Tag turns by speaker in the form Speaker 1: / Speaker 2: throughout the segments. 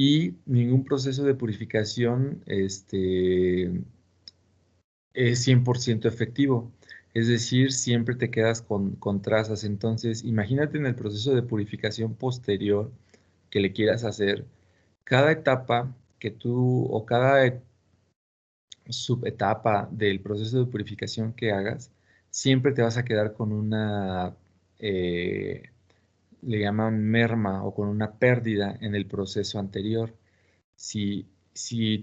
Speaker 1: y ningún proceso de purificación es 100% efectivo. Es decir, siempre te quedas con trazas. Entonces, imagínate en el proceso de purificación posterior que le quieras hacer, cada etapa que tú o cada subetapa del proceso de purificación que hagas, siempre te vas a quedar con una, le llaman merma o con una pérdida en el proceso anterior. Si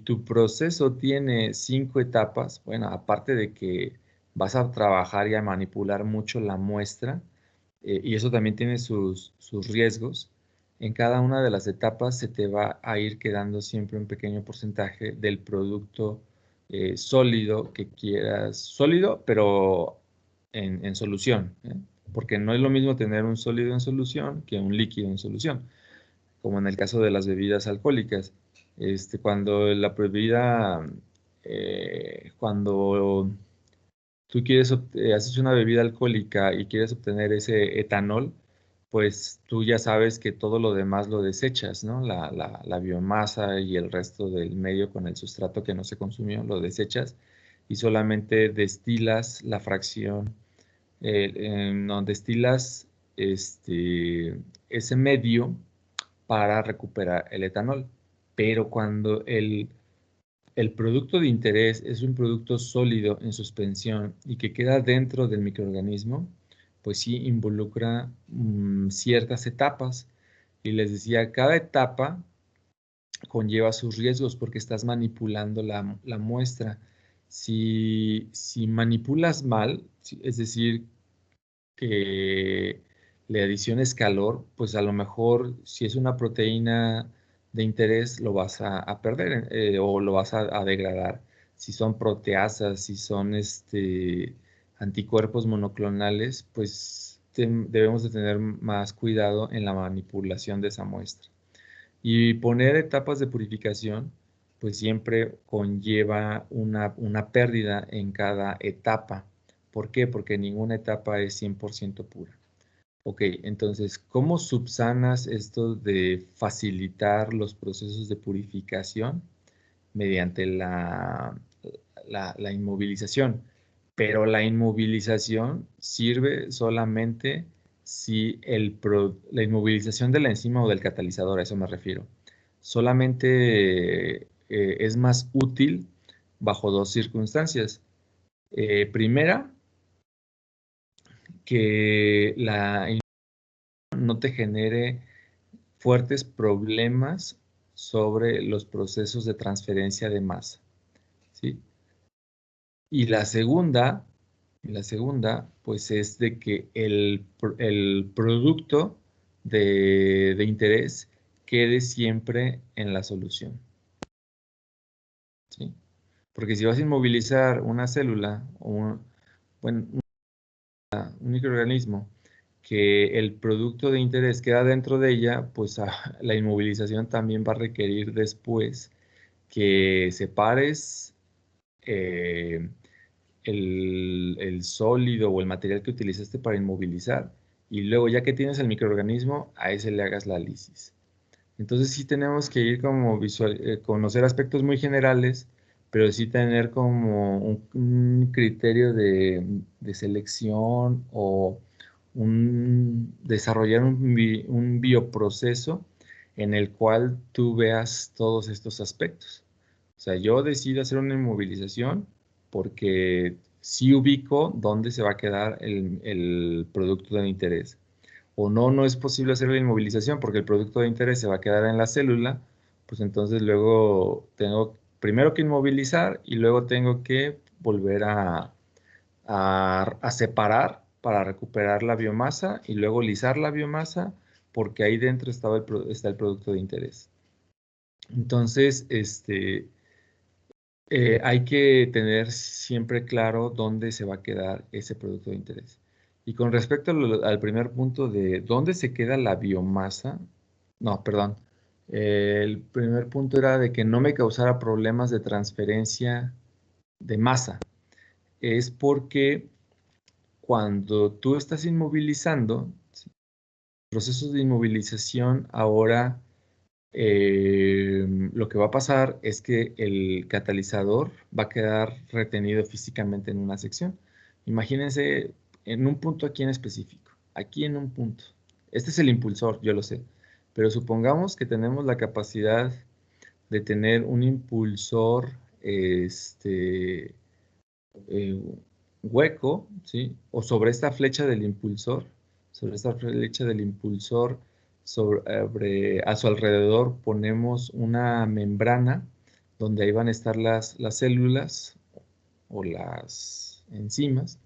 Speaker 1: tu proceso tiene 5 etapas, bueno, aparte de que vas a trabajar y a manipular mucho la muestra, y eso también tiene sus riesgos, en cada una de las etapas se te va a ir quedando siempre un pequeño porcentaje del producto sólido que quieras, sólido, pero en solución, ¿eh? Porque no es lo mismo tener un sólido en solución que un líquido en solución, como en el caso de las bebidas alcohólicas. Cuando la bebida, cuando tú haces una bebida alcohólica y quieres obtener ese etanol, pues tú ya sabes que todo lo demás lo desechas, ¿no? La biomasa y el resto del medio con el sustrato que no se consumió, lo desechas y solamente destilas la fracción, no, destilas ese medio para recuperar el etanol. Pero cuando el producto de interés es un producto sólido en suspensión y que queda dentro del microorganismo, pues sí involucra ciertas etapas. Y les decía, cada etapa conlleva sus riesgos porque estás manipulando la muestra. Si manipulas mal, es decir, que le adiciones calor, pues a lo mejor si es una proteína de interés lo vas a perder o lo vas a degradar. Si son proteasas, si son anticuerpos monoclonales, pues debemos de tener más cuidado en la manipulación de esa muestra. Y poner etapas de purificación, pues siempre conlleva una pérdida en cada etapa. ¿Por qué? Porque ninguna etapa es 100% pura. Ok, entonces, ¿cómo subsanas esto de facilitar los procesos de purificación? Mediante la inmovilización. Pero la inmovilización sirve solamente si la inmovilización de la enzima o del catalizador, a eso me refiero, solamente es más útil bajo dos circunstancias. Primera, que la no te genere fuertes problemas sobre los procesos de transferencia de masa, ¿sí? Y la segunda, pues es de que el producto de interés quede siempre en la solución, ¿sí? Porque si vas a inmovilizar una célula o bueno, un microorganismo que el producto de interés queda dentro de ella, pues la inmovilización también va a requerir después que separes eh, el sólido o el material que utilizaste para inmovilizar y luego ya que tienes el microorganismo, a ese le hagas la lisis. Entonces sí tenemos que ir como conocer aspectos muy generales, pero sí tener como un criterio de selección o desarrollar un bioproceso en el cual tú veas todos estos aspectos. O sea, yo decido hacer una inmovilización porque sí ubico dónde se va a quedar el producto de interés. O no es posible hacer la inmovilización porque el producto de interés se va a quedar en la célula, pues entonces luego tengo primero que inmovilizar y luego tengo que volver a separar para recuperar la biomasa y luego lisar la biomasa porque ahí dentro está el producto de interés. Entonces, hay que tener siempre claro dónde se va a quedar ese producto de interés. Y con respecto al primer punto de dónde se queda la biomasa, no, perdón, el primer punto era de que no me causara problemas de transferencia de masa. Es porque cuando tú estás inmovilizando, ¿sí? Procesos de inmovilización ahora lo que va a pasar es que el catalizador va a quedar retenido físicamente en una sección. Imagínense en un punto aquí en específico, aquí en un punto. Este es el impulsor, yo lo sé, pero supongamos que tenemos la capacidad de tener un impulsor eh, hueco, ¿sí? O sobre esta flecha del impulsor, sobre esta flecha del impulsor, a su alrededor ponemos una membrana donde ahí van a estar las células o las enzimas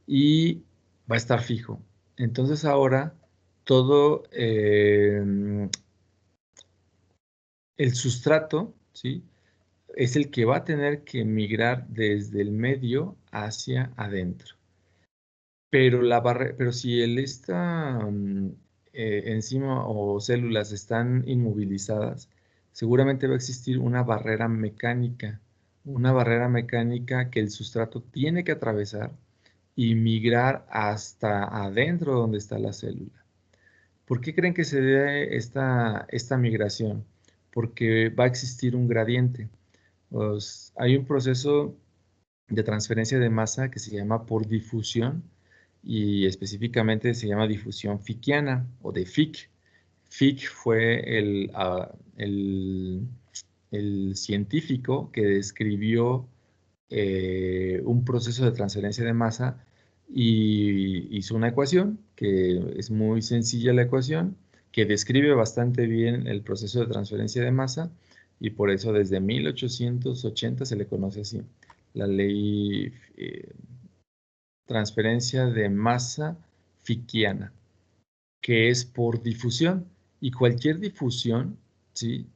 Speaker 1: y va a estar fijo. Entonces ahora todo el sustrato, ¿sí? Es el que va a tener que migrar desde el medio hacia adentro. Pero si esta enzima o células están inmovilizadas, seguramente va a existir una barrera mecánica que el sustrato tiene que atravesar y migrar hasta adentro donde está la célula. ¿Por qué creen que se dé esta migración? Porque va a existir un gradiente. Pues, hay un proceso de transferencia de masa que se llama por difusión y específicamente se llama difusión fickiana o de Fick. Fick fue el científico que describió un proceso de transferencia de masa y hizo una ecuación que es muy sencilla la ecuación, que describe bastante bien el proceso de transferencia de masa y por eso desde 1880 se le conoce así, la ley transferencia de masa fickiana, que es por difusión. Y cualquier difusión, ¿sí?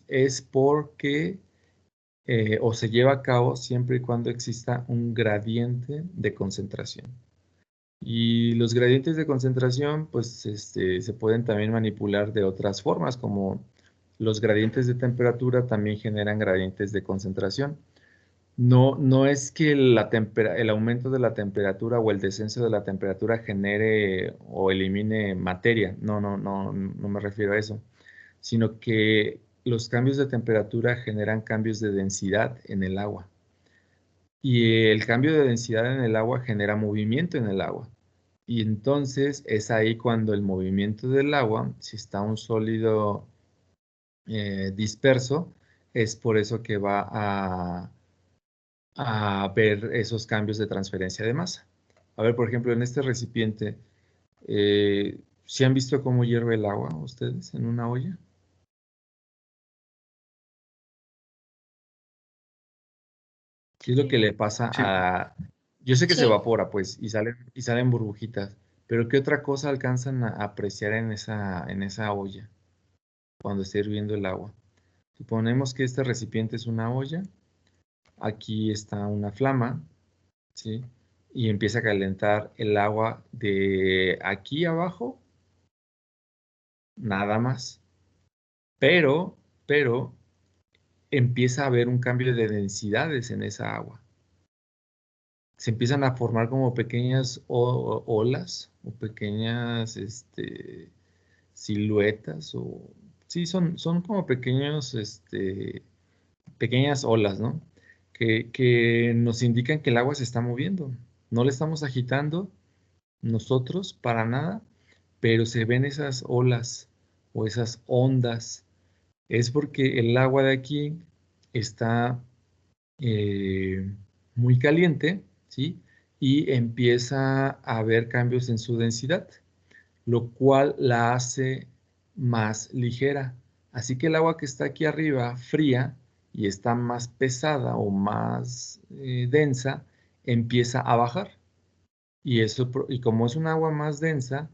Speaker 1: Es porque o se lleva a cabo siempre y cuando exista un gradiente de concentración. Y los gradientes de concentración, pues, se pueden también manipular de otras formas, como los gradientes de temperatura también generan gradientes de concentración. No, no es que el aumento de la temperatura o el descenso de la temperatura genere o elimine materia. No, no, no, no me refiero a eso. Sino que los cambios de temperatura generan cambios de densidad en el agua. Y el cambio de densidad en el agua genera movimiento en el agua. Y entonces es ahí cuando el movimiento del agua, si está un sólido disperso, es por eso que va a ver esos cambios de transferencia de masa. A ver, por ejemplo, en este recipiente, ¿sí han visto cómo hierve el agua ustedes en una olla? ¿Qué es lo que le pasa
Speaker 2: Sí,
Speaker 1: a...? Yo sé que se
Speaker 3: Sí,
Speaker 1: evapora, pues, y salen burbujitas, pero ¿qué otra cosa alcanzan a apreciar en esa olla cuando esté hirviendo el agua? Suponemos que este recipiente es una olla, aquí está una flama, ¿sí? Y empieza a calentar el agua de aquí abajo, nada más. Pero empieza a haber un cambio de densidades en esa agua. Se empiezan a formar como pequeñas olas o pequeñas siluetas sí, son como pequeñas olas, ¿no? Que nos indican que el agua se está moviendo. No le estamos agitando nosotros para nada, pero se ven esas olas o esas ondas. Es porque el agua de aquí está eh, muy caliente, ¿sí? Y empieza a haber cambios en su densidad, lo cual la hace más ligera. Así que el agua que está aquí arriba, fría, y está más pesada o más densa, empieza a bajar. Y como es un agua más densa,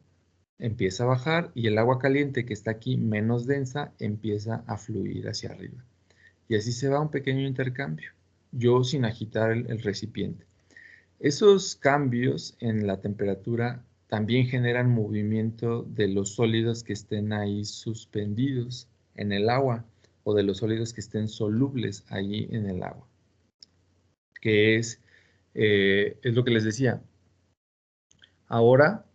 Speaker 1: empieza a bajar y el agua caliente que está aquí menos densa empieza a fluir hacia arriba. Y así se va un pequeño intercambio, yo sin agitar el recipiente. Esos cambios en la temperatura también generan movimiento de los sólidos que estén ahí suspendidos en el agua o de los sólidos que estén solubles allí en el agua, que es lo que les decía. Ahora,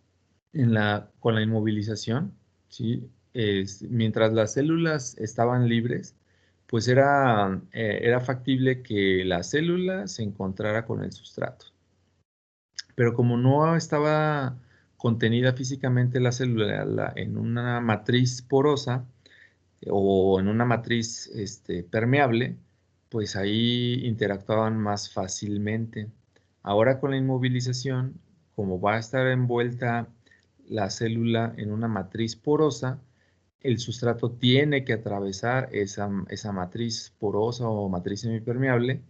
Speaker 1: con la inmovilización, ¿sí? mientras las células estaban libres, pues era factible que la célula se encontrara con el sustrato. Pero como no estaba contenida físicamente la célula en una matriz porosa o en una matriz permeable, pues ahí interactuaban más fácilmente. Ahora con la inmovilización, como va a estar envuelta la célula en una matriz porosa, el sustrato tiene que atravesar esa matriz porosa o matriz semipermeable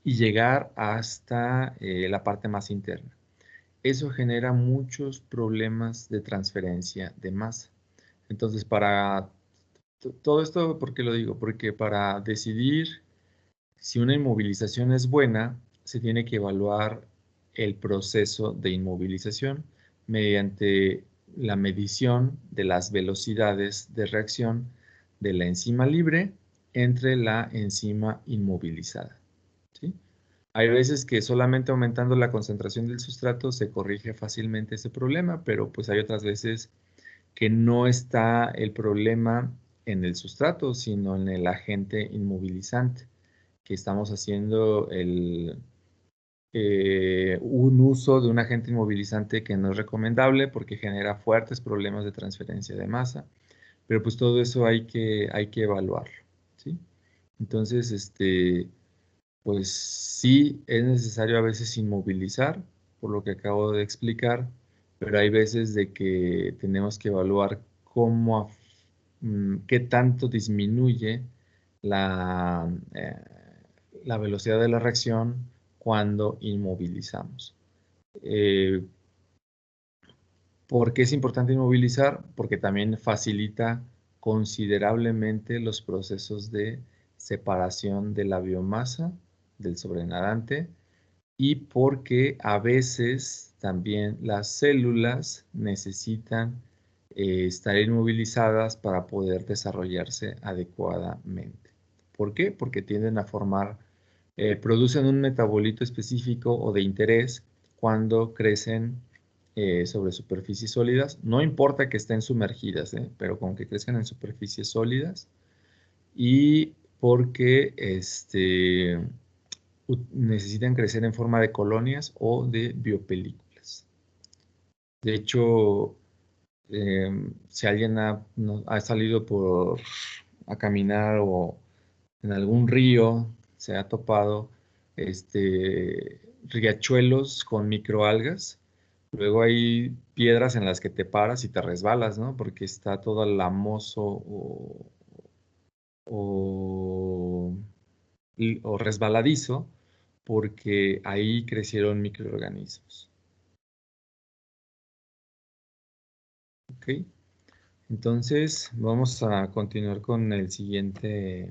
Speaker 1: y llegar hasta la parte más interna. Eso genera muchos problemas de transferencia de masa. Entonces, todo esto, ¿por qué lo digo? Porque para decidir si una inmovilización es buena, se tiene que evaluar el proceso de inmovilización mediante la medición de las velocidades de reacción de la enzima libre entre la enzima inmovilizada. ¿Sí? Hay veces que solamente aumentando la concentración del sustrato se corrige fácilmente ese problema, pero pues hay otras veces que no está el problema en el sustrato, sino en el agente inmovilizante, que estamos haciendo un uso de un agente inmovilizante que no es recomendable porque genera fuertes problemas de transferencia de masa, pero pues todo eso hay que evaluarlo, ¿sí? Entonces, pues sí es necesario a veces inmovilizar, por lo que acabo de explicar, pero hay veces de que tenemos que evaluar qué tanto disminuye la, eh, la velocidad de la reacción cuando inmovilizamos. ¿Por qué es importante inmovilizar? Porque también facilita considerablemente los procesos de separación de la biomasa del sobrenadante y porque a veces también las células necesitan estar inmovilizadas para poder desarrollarse adecuadamente. ¿Por qué? Porque tienden a producen un metabolito específico o de interés cuando crecen sobre superficies sólidas. No importa que estén sumergidas, pero con que crezcan en superficies sólidas y porque necesitan crecer en forma de colonias o de biopelículas. De hecho, si alguien ha salido a caminar o en algún río, se ha topado riachuelos con microalgas. Luego hay piedras en las que te paras y te resbalas, ¿no? Porque está todo lamoso o, o resbaladizo porque ahí crecieron microorganismos. ¿Ok? Entonces, vamos a continuar con el siguiente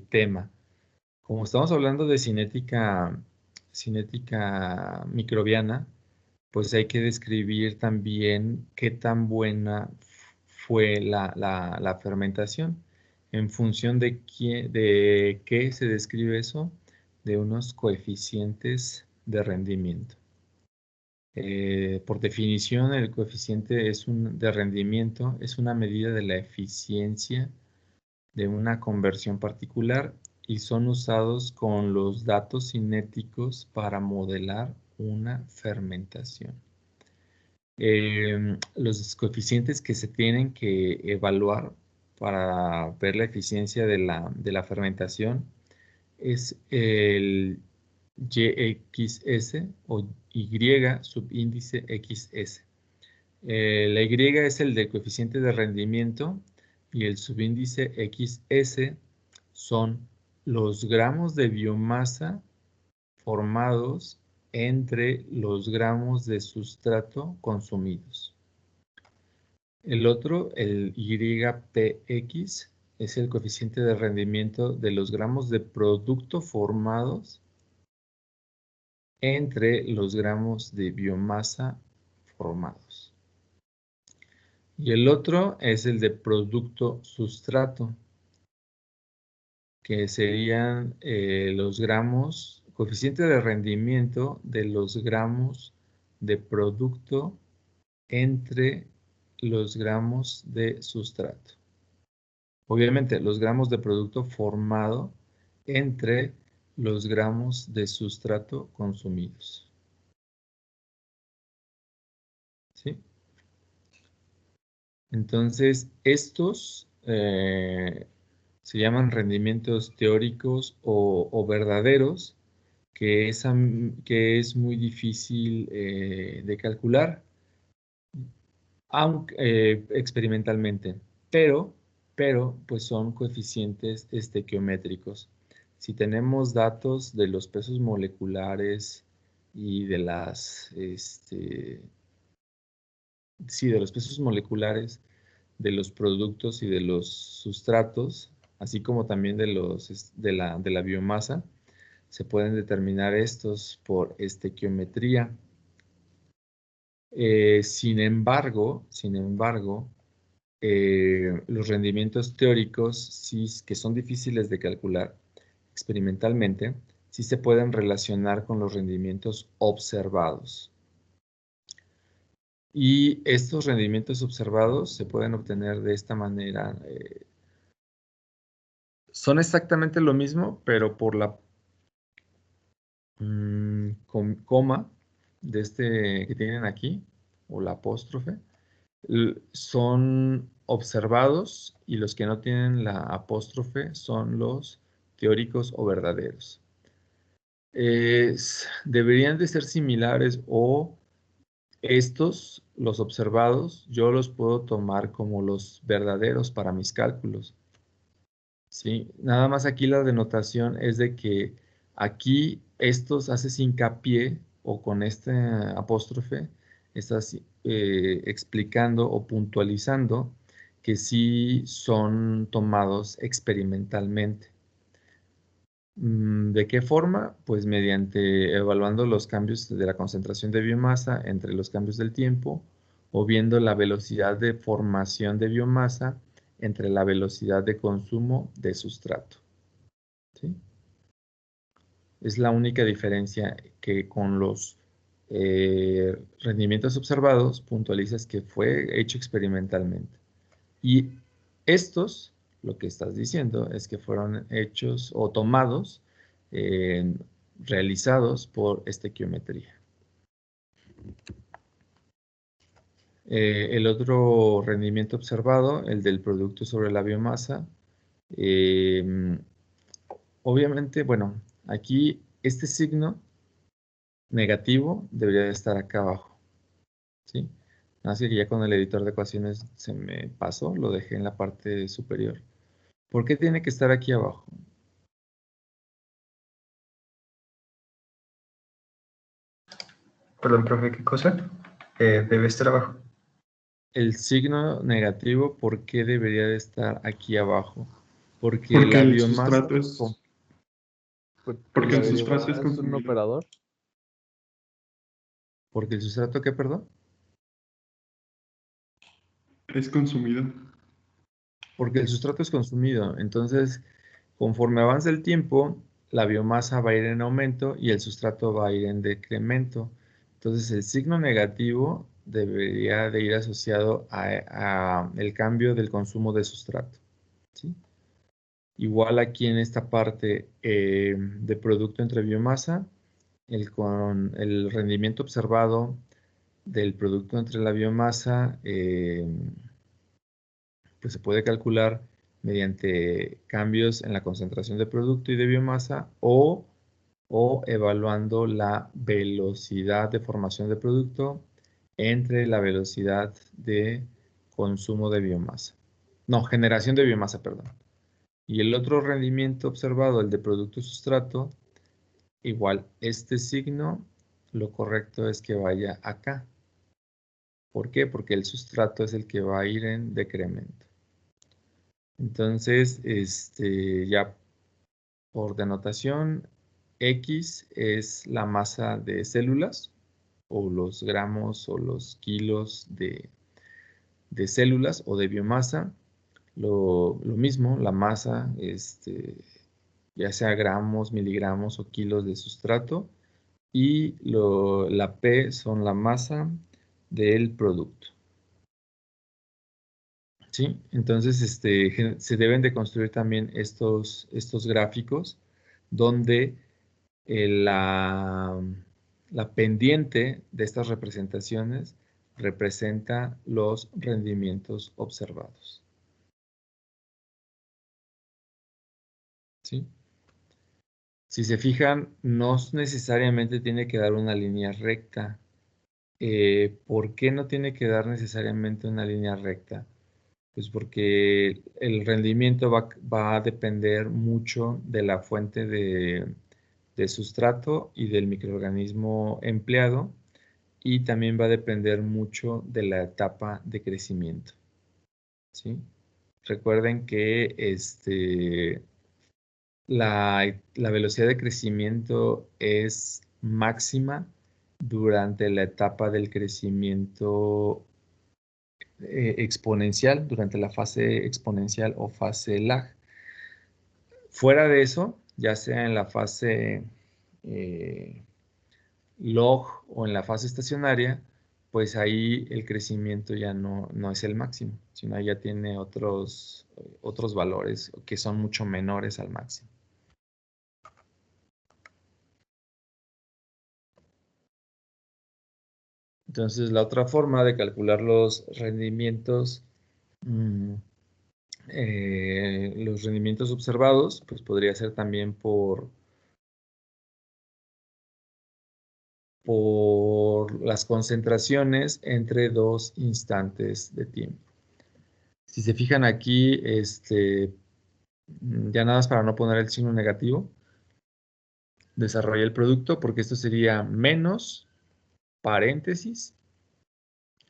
Speaker 1: tema. Como estamos hablando de cinética microbiana, pues hay que describir también qué tan buena fue la fermentación. En función de qué se describe eso, de unos coeficientes de rendimiento. Por definición, el coeficiente de rendimiento es una medida de la eficiencia de una conversión particular y son usados con los datos cinéticos para modelar una fermentación. Los coeficientes que se tienen que evaluar para ver la eficiencia de la fermentación es el YXS o Y subíndice XS. La Y es el del coeficiente de rendimiento y el subíndice XS son los gramos de biomasa formados entre los gramos de sustrato consumidos. El otro, el YPX, es el coeficiente de rendimiento de los gramos de producto formados entre los gramos de biomasa formados. Y el otro es el de producto sustrato, que serían los gramos, coeficiente de rendimiento de los gramos de producto entre los gramos de sustrato. Obviamente, los gramos de producto formado entre los gramos de sustrato consumidos. ¿Sí? Entonces, estos se llaman rendimientos teóricos o verdaderos, que es muy difícil de calcular, aunque, experimentalmente, pero, pues son coeficientes estequiométricos. Si tenemos datos de los pesos moleculares y de de los pesos moleculares de los productos y de los sustratos, así como también de la biomasa, se pueden determinar estos por estequiometría. Sin embargo, los rendimientos teóricos, sí, que son difíciles de calcular experimentalmente, sí se pueden relacionar con los rendimientos observados. Y estos rendimientos observados se pueden obtener de esta manera. Son exactamente lo mismo, pero por la coma de que tienen aquí, o la apóstrofe, son observados, y los que no tienen la apóstrofe son los teóricos o verdaderos. Deberían de ser similares, o estos, los observados, yo los puedo tomar como los verdaderos para mis cálculos. ¿Sí? Nada más aquí la denotación es de que aquí estos haces hincapié, o con este apóstrofe estás explicando o puntualizando que sí son tomados experimentalmente. ¿De qué forma? Pues mediante evaluando los cambios de la concentración de biomasa entre los cambios del tiempo, o viendo la velocidad de formación de biomasa entre la velocidad de consumo de sustrato. ¿Sí? Es la única diferencia, que con los rendimientos observados puntualizas que fue hecho experimentalmente. Y estos, lo que estás diciendo es que fueron hechos o tomados, realizados por estequiometría. El otro rendimiento observado, el del producto sobre la biomasa, obviamente, bueno, aquí este signo negativo debería de estar acá abajo, ¿sí? Así que ya con el editor de ecuaciones se me pasó, lo dejé en la parte superior. ¿Por qué tiene que estar aquí abajo?
Speaker 2: Perdón, profe, ¿qué cosa? Debe estar abajo.
Speaker 1: El signo negativo, ¿por qué debería de estar aquí abajo? Porque
Speaker 3: Porque
Speaker 1: la
Speaker 3: el
Speaker 1: biomasa...
Speaker 3: sustrato es,
Speaker 4: Porque
Speaker 3: porque
Speaker 4: la
Speaker 3: el sustrato es
Speaker 4: derivación es un
Speaker 3: consumido.
Speaker 4: operador.
Speaker 1: ¿Porque el sustrato qué, perdón?
Speaker 3: Es consumido.
Speaker 1: Porque el sustrato es consumido. Entonces, conforme avanza el tiempo, la biomasa va a ir en aumento y el sustrato va a ir en decremento. Entonces, el signo negativo debería de ir asociado a el cambio del consumo de sustrato, ¿sí? Igual aquí en esta parte de producto entre biomasa, con el rendimiento observado del producto entre la biomasa, pues se puede calcular mediante cambios en la concentración de producto y de biomasa, o evaluando la velocidad de formación de producto entre la velocidad de consumo de biomasa. No, generación de biomasa, perdón. Y el otro rendimiento observado, el de producto sustrato, igual este signo, lo correcto es que vaya acá. ¿Por qué? Porque el sustrato es el que va a ir en decremento. Entonces, ya por denotación, X es la masa de células, o los gramos o los kilos de células o de biomasa. Lo mismo, la masa, ya sea gramos, miligramos o kilos de sustrato. Y la P son la masa del producto. ¿sí? Entonces, se deben de construir también estos gráficos donde la pendiente de estas representaciones representa los rendimientos observados, ¿sí? Si se fijan, no necesariamente tiene que dar una línea recta. ¿Por qué no tiene que dar necesariamente una línea recta? Pues porque el rendimiento va a depender mucho de la fuente de sustrato y del microorganismo empleado, y también va a depender mucho de la etapa de crecimiento, ¿sí? Recuerden que la velocidad de crecimiento es máxima durante la etapa del crecimiento exponencial, durante la fase exponencial o fase lag. Fuera de eso, ya sea en la fase eh, log o en la fase estacionaria, pues ahí el crecimiento ya no es el máximo, sino ahí ya tiene otros valores que son mucho menores al máximo. Entonces, la otra forma de calcular los rendimientos, observados, pues podría ser también por las concentraciones entre dos instantes de tiempo. Si se fijan aquí, ya nada más para no poner el signo negativo, desarrollé el producto porque esto sería menos paréntesis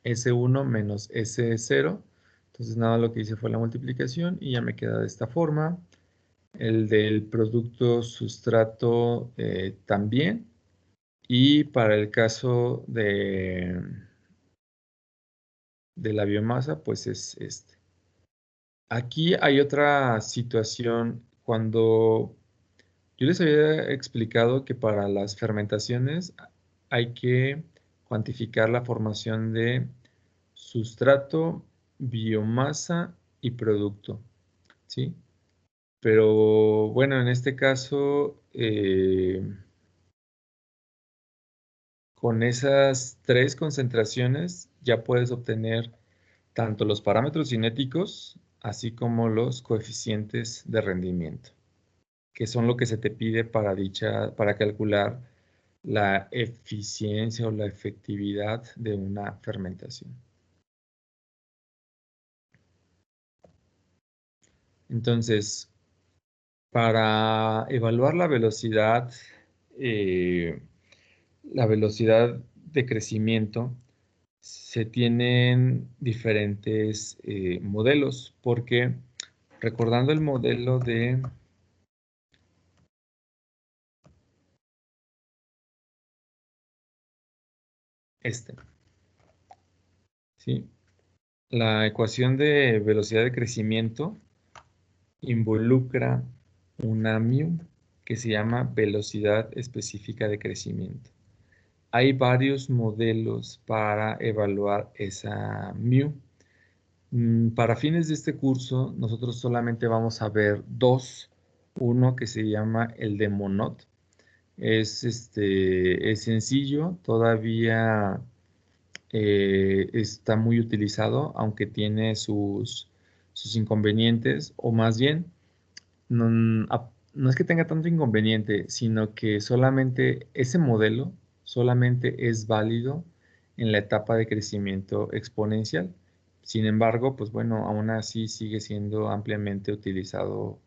Speaker 1: S1 menos S0. Entonces nada, lo que hice fue la multiplicación y ya me queda de esta forma. El del producto sustrato también. Y para el caso de la biomasa, pues es este. Aquí hay otra situación. Cuando yo les había explicado que para las fermentaciones hay que cuantificar la formación de sustrato, biomasa y producto, ¿sí? Pero bueno, en este caso, con esas tres concentraciones ya puedes obtener tanto los parámetros cinéticos, así como los coeficientes de rendimiento, que son lo que se te pide para calcular la eficiencia o la efectividad de una fermentación. Entonces, para evaluar la velocidad de crecimiento, se tienen diferentes modelos, porque recordando el modelo de ¿sí? La ecuación de velocidad de crecimiento involucra una μ que se llama velocidad específica de crecimiento. Hay varios modelos para evaluar esa μ. Para fines de este curso, nosotros solamente vamos a ver dos. Uno que se llama el de Monod. Es sencillo, todavía está muy utilizado, aunque tiene sus inconvenientes, o más bien, no es que tenga tanto inconveniente, sino que solamente ese modelo solamente es válido en la etapa de crecimiento exponencial. Sin embargo, pues bueno, aún así sigue siendo ampliamente utilizado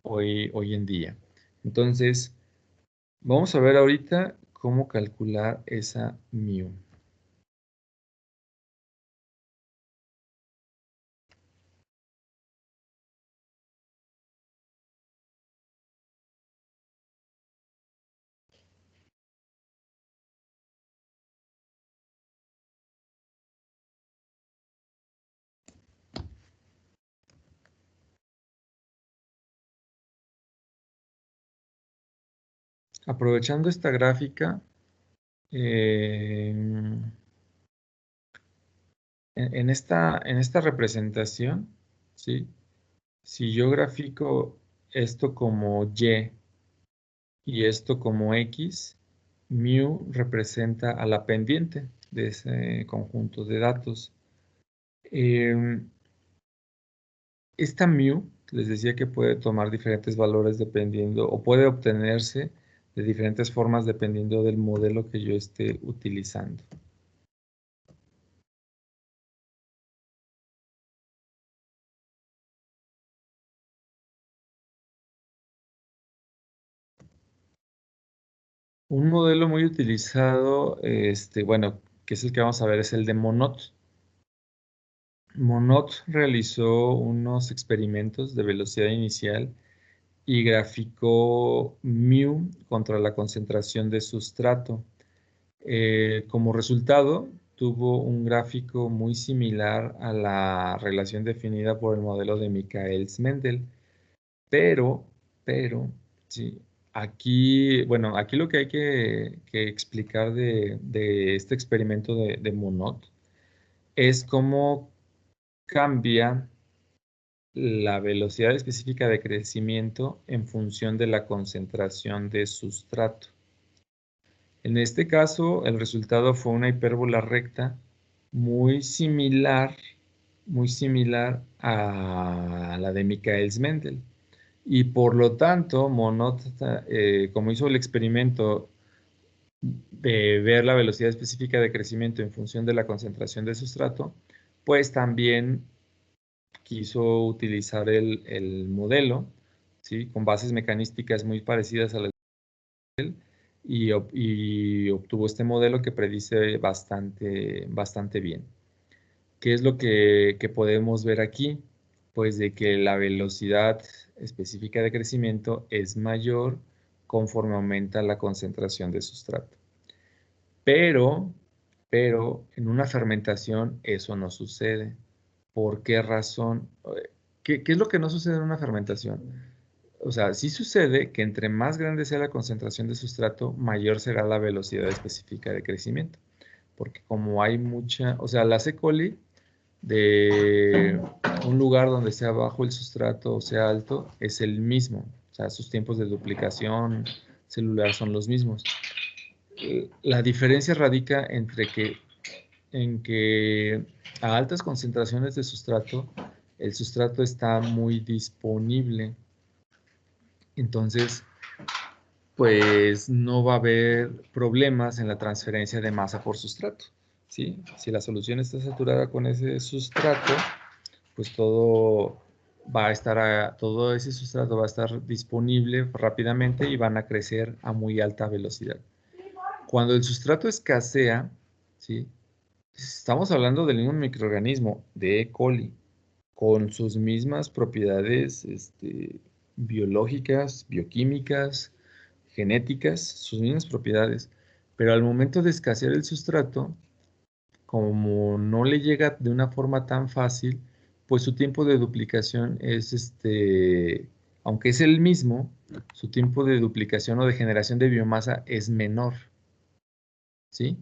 Speaker 1: hoy en día. Entonces, vamos a ver ahorita cómo calcular esa μ. Aprovechando esta gráfica, en esta representación, ¿sí? Si yo grafico esto como y esto como X, mu representa a la pendiente de ese conjunto de datos. Em, Esta mu, les decía que puede tomar diferentes valores dependiendo, o puede obtenerse de diferentes formas dependiendo del modelo que yo esté utilizando. Un modelo muy utilizado, bueno, que es el que vamos a ver, es el de Monod. Monod realizó unos experimentos de velocidad inicial y graficó mu contra la concentración de sustrato. Como resultado, tuvo un gráfico muy similar a la relación definida por el modelo de Michaelis-Mendel, pero, sí, bueno, aquí lo que hay que explicar de este experimento de Monod es cómo cambia la velocidad específica de crecimiento en función de la concentración de sustrato. En este caso, el resultado fue una hipérbola recta muy similar, muy similar a la de Michaelis-Mendel. Y por lo tanto, Monod, como hizo el experimento de ver la velocidad específica de crecimiento en función de la concentración de sustrato, pues también quiso utilizar el modelo, ¿sí? Con bases mecanísticas muy parecidas a las de él y obtuvo este modelo que predice bastante bien. ¿Qué es lo que podemos ver aquí? Pues de que la velocidad específica de crecimiento es mayor conforme aumenta la concentración de sustrato. Pero en una fermentación eso no sucede. ¿Por qué razón? ¿Qué es lo que no sucede en una fermentación? O sea, sí sucede que entre más grande sea la concentración de sustrato, mayor será la velocidad específica de crecimiento. Porque como hay mucha, o sea, las E. coli de un lugar donde sea bajo el sustrato o sea alto es el mismo. O sea, sus tiempos de duplicación celular son los mismos. La diferencia radica en que a altas concentraciones de sustrato, el sustrato está muy disponible. Entonces, pues no va a haber problemas en la transferencia de masa por sustrato, ¿sí? Si la solución está saturada con ese sustrato, pues todo ese sustrato va a estar disponible rápidamente y van a crecer a muy alta velocidad. Cuando el sustrato escasea, ¿sí? Estamos hablando del mismo microorganismo, de E. coli, con sus mismas propiedades biológicas, bioquímicas, genéticas, sus mismas propiedades. Pero al momento de escasear el sustrato, como no le llega de una forma tan fácil, pues su tiempo de duplicación es aunque es el mismo, su tiempo de duplicación o de generación de biomasa es menor, ¿sí?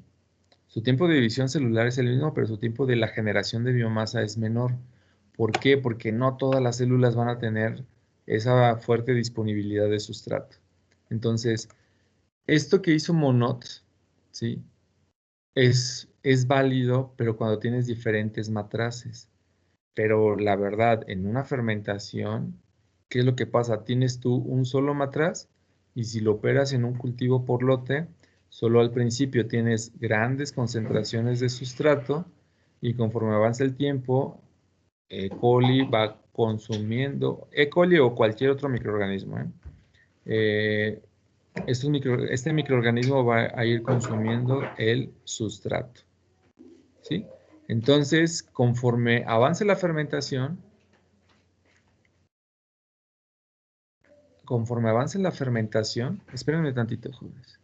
Speaker 1: Su tiempo de división celular es el mismo, pero su tiempo de la generación de biomasa es menor. ¿Por qué? Porque no todas las células van a tener esa fuerte disponibilidad de sustrato. Entonces, esto que hizo Monod, ¿sí? Es válido, pero cuando tienes diferentes matraces. Pero la verdad, en una fermentación, ¿qué es lo que pasa? Tienes tú un solo matraz y si lo operas en un cultivo por lote, solo al principio tienes grandes concentraciones de sustrato y conforme avanza el tiempo, E. coli va consumiendo, E. coli o cualquier otro microorganismo, eh, este microorganismo va a ir consumiendo el sustrato, ¿sí? Entonces, conforme avance la fermentación, espérenme tantito, jóvenes.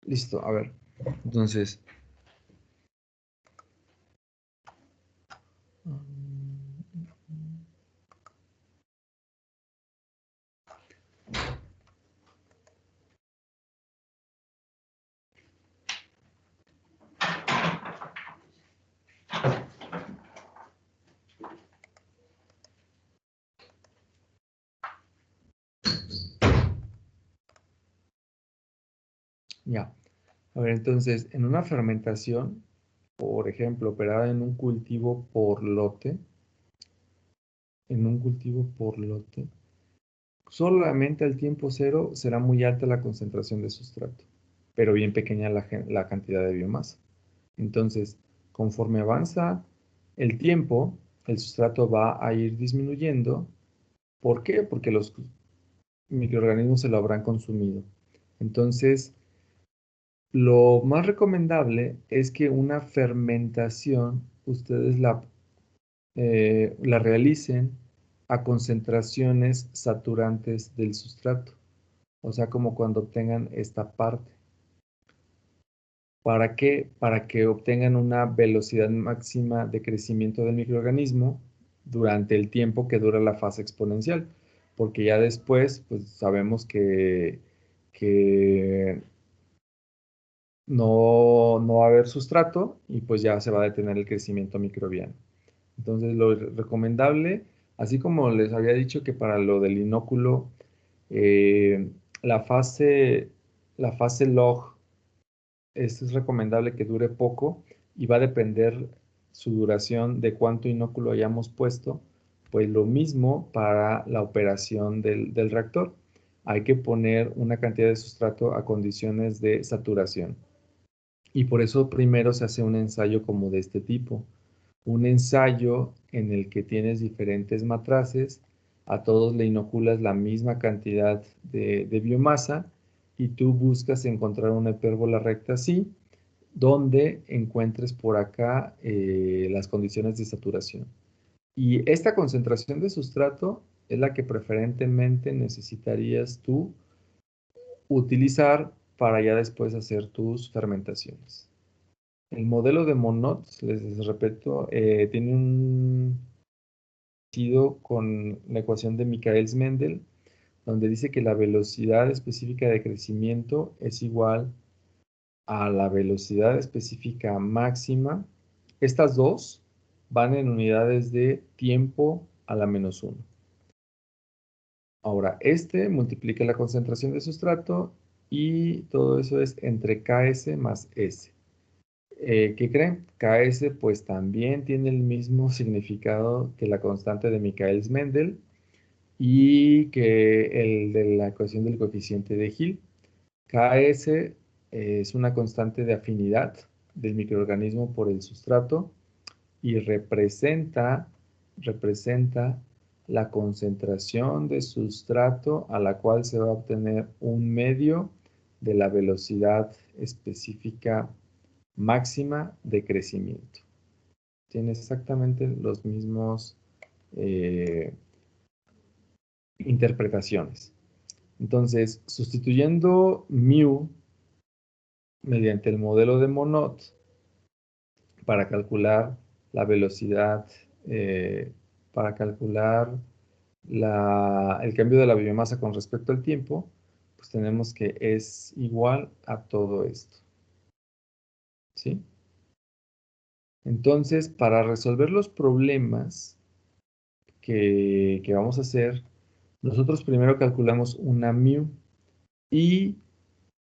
Speaker 1: Listo, a ver. Entonces, ya. A ver, entonces, en una fermentación, por ejemplo, operada en un cultivo por lote, solamente al tiempo cero será muy alta la concentración de sustrato, pero bien pequeña la cantidad de biomasa. Entonces, conforme avanza el tiempo, el sustrato va a ir disminuyendo. ¿Por qué? Porque los microorganismos se lo habrán consumido. Entonces, lo más recomendable es que una fermentación ustedes la realicen a concentraciones saturantes del sustrato, o sea, como cuando obtengan esta parte. ¿Para qué? Para que obtengan una velocidad máxima de crecimiento del microorganismo durante el tiempo que dura la fase exponencial, porque ya después, pues sabemos que no va a haber sustrato y pues ya se va a detener el crecimiento microbiano. Entonces, lo recomendable, así como les había dicho que para lo del inóculo, eh, la fase, la fase log es recomendable que dure poco y va a depender su duración de cuánto inóculo hayamos puesto, pues lo mismo para la operación del reactor. Hay que poner una cantidad de sustrato a condiciones de saturación. Y por eso primero se hace un ensayo como de este tipo. Un ensayo en el que tienes diferentes matraces, a todos le inoculas la misma cantidad de biomasa y tú buscas encontrar una hipérbola recta así, donde encuentres por acá las condiciones de saturación. Y esta concentración de sustrato es la que preferentemente necesitarías tú utilizar para ya después hacer tus fermentaciones. El modelo de Monod, les repito, tiene un sentido con la ecuación de Michaelis-Mendel, donde dice que la velocidad específica de crecimiento es igual a la velocidad específica máxima. Estas dos van en unidades de tiempo a la menos 1. Ahora, este multiplica la concentración de sustrato y todo eso es entre Ks más S. ¿Qué creen? Ks pues también tiene el mismo significado que la constante de Michaelis-Mendel y que el de la ecuación del coeficiente de Hill. Ks es una constante de afinidad del microorganismo por el sustrato y representa la concentración de sustrato a la cual se va a obtener un medio de la velocidad específica máxima de crecimiento. Tiene exactamente los mismos interpretaciones. Entonces, sustituyendo mu mediante el modelo de Monod para calcular la velocidad, para calcular el cambio de la biomasa con respecto al tiempo, pues tenemos que es igual a todo esto. ¿Sí? Entonces, para resolver los problemas que vamos a hacer, nosotros primero calculamos una mu y,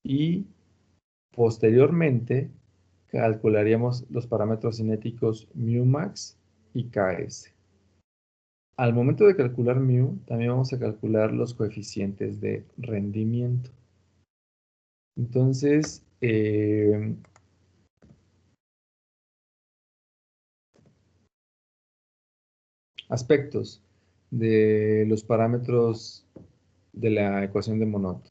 Speaker 1: y posteriormente calcularíamos los parámetros cinéticos mu max y Ks. Al momento de calcular mu, también vamos a calcular los coeficientes de rendimiento. Entonces, aspectos de los parámetros de la ecuación de Monod.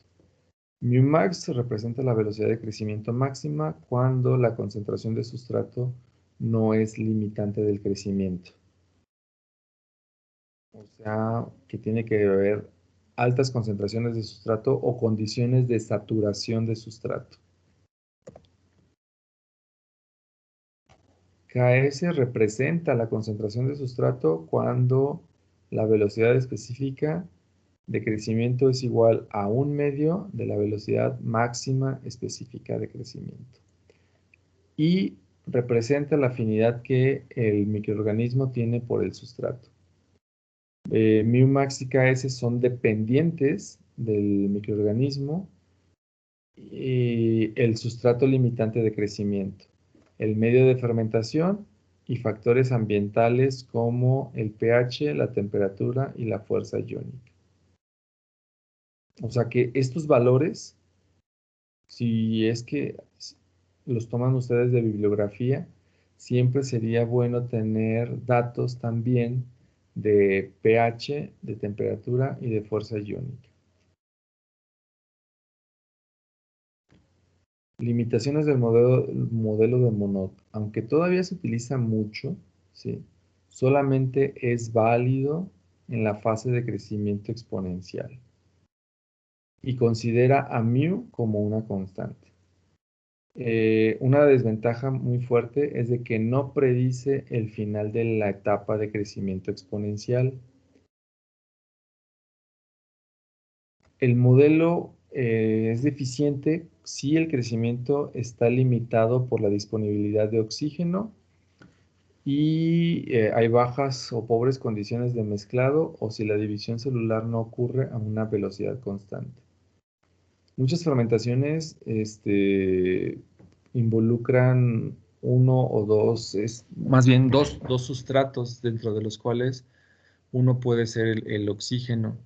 Speaker 1: Mu max representa la velocidad de crecimiento máxima cuando la concentración de sustrato no es limitante del crecimiento. O sea, que tiene que haber altas concentraciones de sustrato o condiciones de saturación de sustrato. KS representa la concentración de sustrato cuando la velocidad específica de crecimiento es igual a 1/2 de la velocidad máxima específica de crecimiento. Y representa la afinidad que el microorganismo tiene por el sustrato. Μmax y KS son dependientes del microorganismo y el sustrato limitante de crecimiento, el medio de fermentación y factores ambientales como el pH, la temperatura y la fuerza iónica. O sea que estos valores, si es que los toman ustedes de bibliografía, siempre sería bueno tener datos también de pH, de temperatura y de fuerza iónica. Limitaciones del modelo de Monod. Aunque todavía se utiliza mucho, ¿sí? Solamente es válido en la fase de crecimiento exponencial y considera a μ como una constante. Una desventaja muy fuerte es de que no predice el final de la etapa de crecimiento exponencial. El modelo es deficiente si el crecimiento está limitado por la disponibilidad de oxígeno y hay bajas o pobres condiciones de mezclado o si la división celular no ocurre a una velocidad constante. Muchas fermentaciones involucran uno o dos, más bien dos sustratos dentro de los cuales uno puede ser el oxígeno.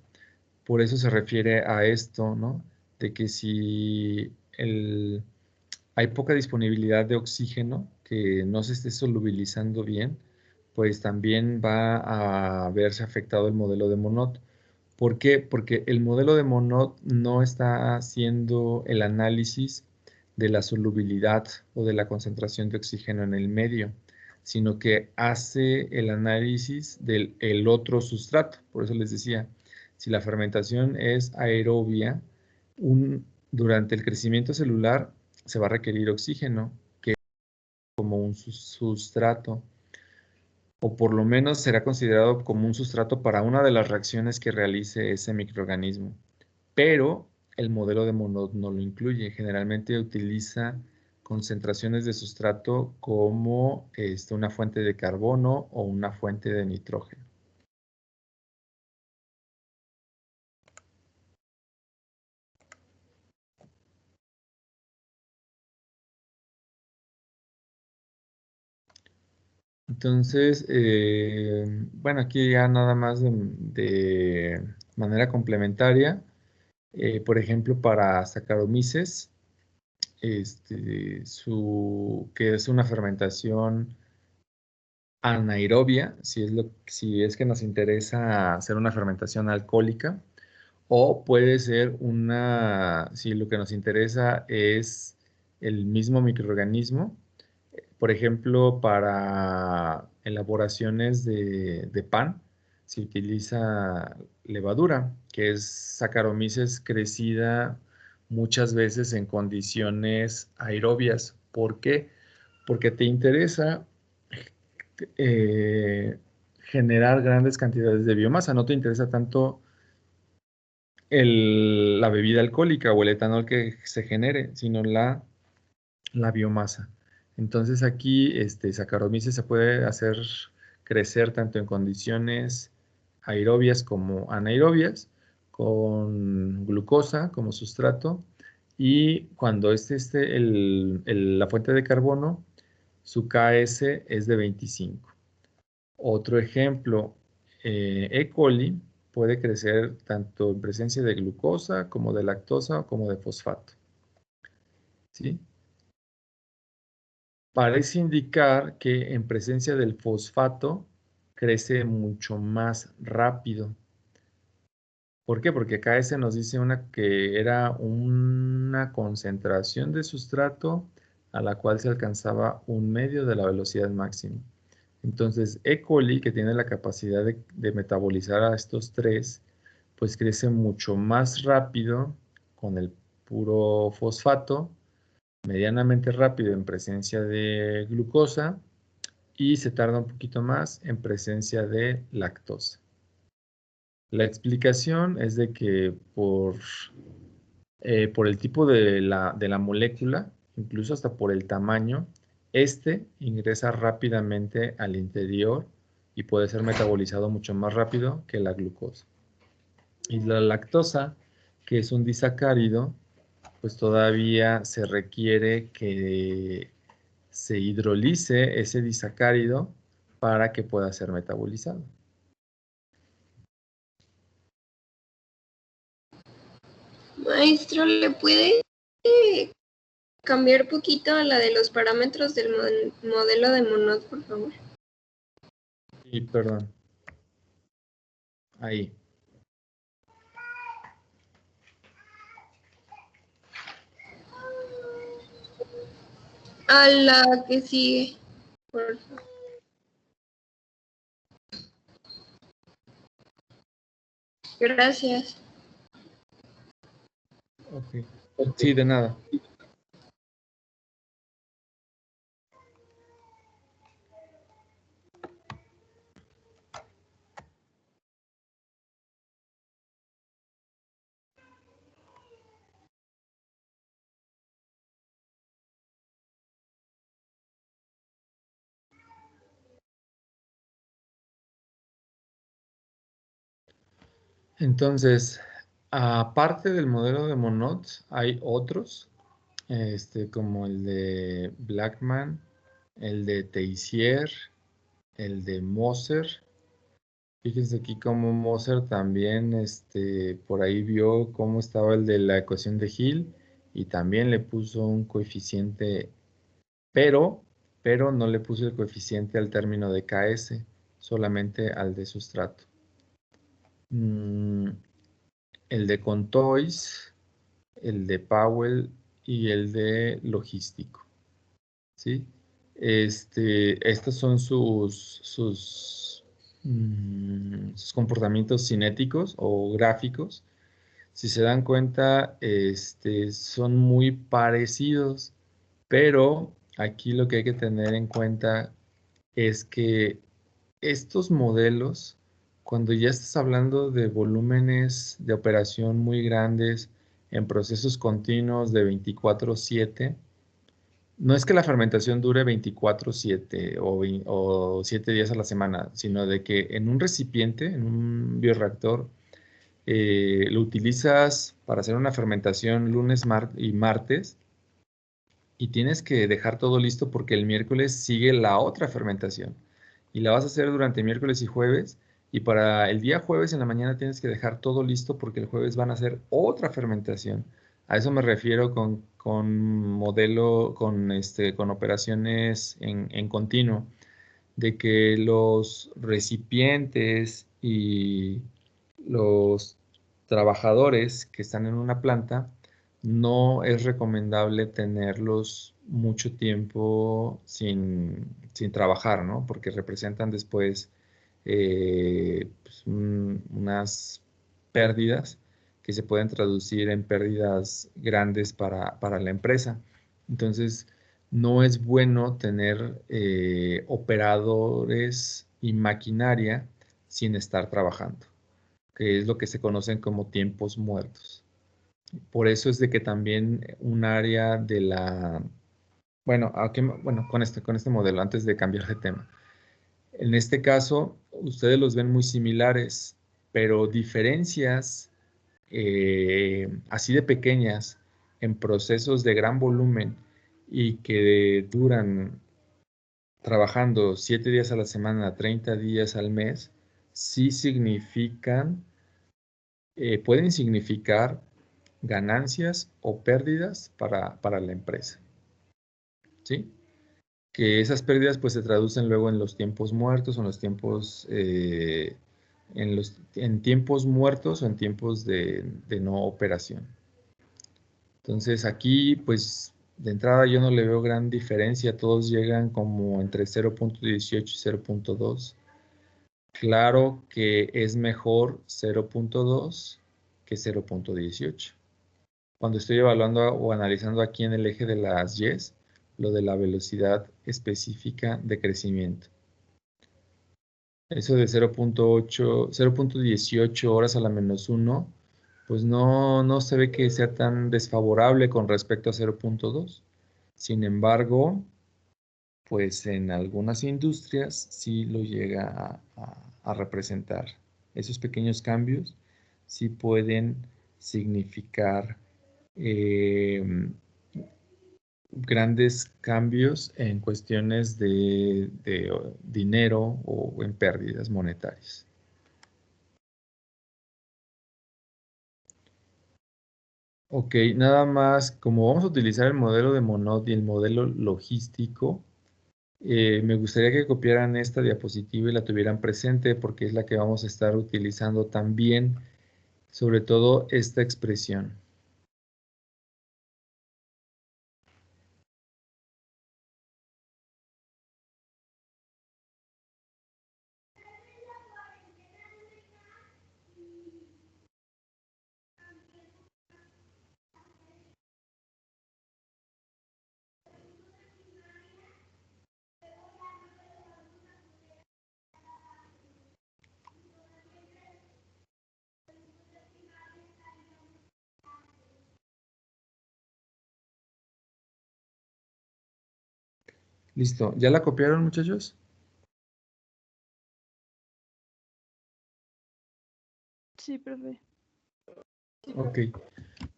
Speaker 1: Por eso se refiere a esto, ¿no? De que si hay poca disponibilidad de oxígeno, que no se esté solubilizando bien, pues también va a verse afectado el modelo de Monod. ¿Por qué? Porque el modelo de Monod no está haciendo el análisis de la solubilidad o de la concentración de oxígeno en el medio, sino que hace el análisis del otro sustrato. Por eso les decía, si la fermentación es aerobia, durante el crecimiento celular se va a requerir oxígeno, que es como un sustrato, o por lo menos será considerado como un sustrato para una de las reacciones que realice ese microorganismo. Pero el modelo de Monod no lo incluye. Generalmente utiliza concentraciones de sustrato como una fuente de carbono o una fuente de nitrógeno. Entonces, bueno, aquí ya nada más de manera complementaria, por ejemplo, para Saccharomyces, que es una fermentación anaerobia, si es que nos interesa hacer una fermentación alcohólica, o puede ser si lo que nos interesa es el mismo microorganismo, por ejemplo, para elaboraciones de pan, se utiliza levadura, que es Saccharomyces crecida muchas veces en condiciones aerobias. ¿Por qué? Porque te interesa generar grandes cantidades de biomasa, no te interesa tanto la bebida alcohólica o el etanol que se genere, sino la biomasa. Entonces aquí Saccharomyces se puede hacer crecer tanto en condiciones aerobias como anaerobias, con glucosa como sustrato, y cuando la fuente de carbono, su KS es de 25. Otro ejemplo, E. coli puede crecer tanto en presencia de glucosa como de lactosa como de fosfato. ¿Sí? Parece indicar que en presencia del fosfato crece mucho más rápido. ¿Por qué? Porque acá nos dice que era una concentración de sustrato a la cual se alcanzaba 1/2 de la velocidad máxima. Entonces, E. coli, que tiene la capacidad de metabolizar a estos tres, pues crece mucho más rápido con el puro fosfato, medianamente rápido en presencia de glucosa y se tarda un poquito más en presencia de lactosa. La explicación es de que por el tipo de la molécula, incluso hasta por el tamaño, este ingresa rápidamente al interior y puede ser metabolizado mucho más rápido que la glucosa. Y la lactosa, que es un disacárido, pues todavía se requiere que se hidrolice ese disacárido para que pueda ser metabolizado.
Speaker 4: Maestro, ¿le puede cambiar poquito a la de los parámetros del modelo de Monod, por favor?
Speaker 1: Sí, perdón. Ahí.
Speaker 4: A la que sigue, por favor. Gracias.
Speaker 1: Ok. Sí, de nada. Entonces, aparte del modelo de Monod, hay otros, como el de Blackman, el de Teissier, el de Moser. Fíjense aquí cómo Moser también por ahí vio cómo estaba el de la ecuación de Hill y también le puso un coeficiente, pero no le puso el coeficiente al término de KS, solamente al de sustrato. El de Contois, el de Powell y el de logístico, ¿sí? Estos son sus comportamientos cinéticos o gráficos. Si se dan cuenta, son muy parecidos, pero aquí lo que hay que tener en cuenta es que estos modelos, cuando ya estás hablando de volúmenes de operación muy grandes en procesos continuos de 24/7, no es que la fermentación dure 24/7 o 7 días a la semana, sino de que en un recipiente, en un bioreactor, lo utilizas para hacer una fermentación lunes y martes y tienes que dejar todo listo porque el miércoles sigue la otra fermentación y la vas a hacer durante miércoles y jueves y para el día jueves en la mañana tienes que dejar todo listo porque el jueves van a hacer otra fermentación. A eso me refiero con modelo, con operaciones en continuo, de que los recipientes y los trabajadores que están en una planta, no es recomendable tenerlos mucho tiempo sin trabajar, ¿no? Porque representan después unas pérdidas que se pueden traducir en pérdidas grandes para la empresa. Entonces, no es bueno tener operadores y maquinaria sin estar trabajando, que es lo que se conocen como tiempos muertos. Por eso es de que también un área de la... Bueno, con este modelo, antes de cambiar de tema. En este caso, ustedes los ven muy similares, pero diferencias así de pequeñas en procesos de gran volumen y que duran trabajando 7 días a la semana, 30 días al mes, sí significan, pueden significar ganancias o pérdidas para la empresa, ¿sí? Que esas pérdidas pues se traducen luego en los tiempos muertos o en los tiempos, en tiempos muertos o en tiempos de no operación. Entonces aquí pues de entrada yo no le veo gran diferencia, todos llegan como entre 0.18 y 0.2. Claro que es mejor 0.2 que 0.18. Cuando estoy evaluando o analizando aquí en el eje de las Y's, lo de la velocidad específica de crecimiento. Eso de 0.18 horas a la menos 1, pues no se ve que sea tan desfavorable con respecto a 0.2. Sin embargo, pues en algunas industrias sí lo llega a representar. Esos pequeños cambios sí pueden significar grandes cambios en cuestiones de dinero o en pérdidas monetarias. Ok, nada más, como vamos a utilizar el modelo de Monod y el modelo logístico, me gustaría que copiaran esta diapositiva y la tuvieran presente porque es la que vamos a estar utilizando también, sobre todo esta expresión. Listo, ¿ya la copiaron, muchachos?
Speaker 5: Sí, profe.
Speaker 1: Ok.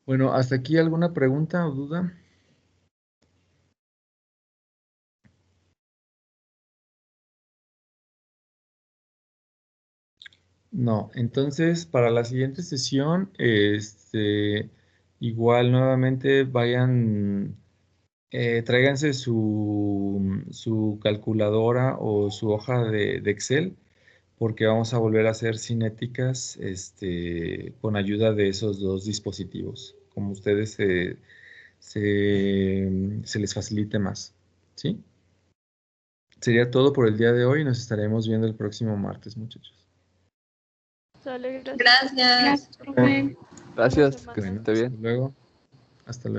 Speaker 1: Bueno, ¿hasta aquí alguna pregunta o duda? No, entonces para la siguiente sesión, igual nuevamente vayan, tráiganse su calculadora o su hoja de Excel, porque vamos a volver a hacer cinéticas, con ayuda de esos dos dispositivos, como ustedes se les facilite más, ¿sí? Sería todo por el día de hoy. Nos estaremos viendo el próximo martes, muchachos.
Speaker 5: Sale, gracias.
Speaker 4: Gracias.
Speaker 5: Profe.
Speaker 6: Gracias,
Speaker 5: Buena
Speaker 6: que
Speaker 5: semana.
Speaker 6: esté bien.
Speaker 1: Hasta luego. Hasta luego.